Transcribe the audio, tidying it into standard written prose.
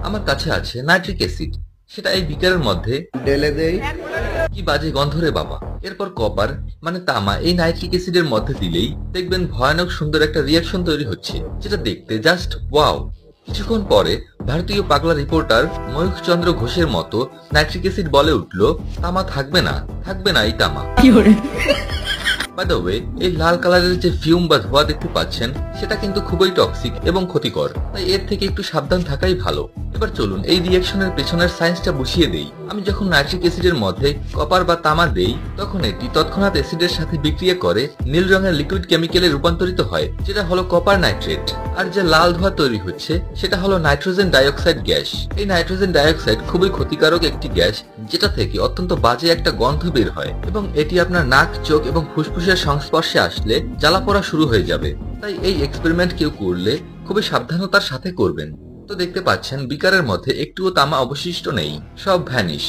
আমার কাছে আছে নাইট্রিক অ্যাসিড, সেটা এই বিকারের মধ্যে ঢেলে দেই। কি বাজে গন্ধ রে বাবা। এরপর কপার মানে তামা এই নাইট্রিক অ্যাসিডের মধ্যে দিলেই দেখবেন ভয়ানক সুন্দর একটা রিয়াকশন তৈরি হচ্ছে, যেটা দেখতে জাস্ট ওয়াও। কিছুক্ষণ পরে ভারতীয় পাগলা রিপোর্টার ময়ূখ চন্দ্র ঘোষের মতো নাইট্রিক অ্যাসিড বলে উঠলো, তামা থাকবে না, থাকবে না এই তামা। বাই দ্য ওয়ে, এই লাল কালারের যে ফিউম বা ধোঁয়া দেখতে পাচ্ছেন সেটা কিন্তু খুবই টক্সিক এবং ক্ষতিকর, তাই এর থেকে একটু সাবধান থাকাই ভালো। এবার চলুন এই রিঅ্যাকশনের পেছনের সায়েন্সটা বুঝিয়ে দেই। আমি যখন নাইট্রিক অ্যাসিডের মধ্যে কপার বা তামা দেই, তখন এটি তৎক্ষণাৎ অ্যাসিডের সাথে বিক্রিয়া করে নীল রঙের লিকুইড কেমিক্যালে রূপান্তরিত হয়, যেটা হলো কপার নাইট্রেট। আর যে লাল ধোঁয়া তৈরি হচ্ছে সেটা হলো নাইট্রোজেন ডাইঅক্সাইড গ্যাস। এই নাইট্রোজেন ডাইঅক্সাইড খুবই ক্ষতিকারক একটি গ্যাস, যেটা থেকে অত্যন্ত বাজে একটা গন্ধ বের হয় এবং এটি আপনার নাক, চোখ এবং ফুসফুসের সংস্পর্শে আসলে জ্বালা পোড়া শুরু হয়ে যাবে। তাই এই এক্সপেরিমেন্ট কেউ করলে খুবই সাবধানতার সাথে করবেন। তো দেখতে পাচ্ছেন বিকারের মধ্যে একটুও তামা অবশিষ্ট নেই, সব ভ্যানিশ।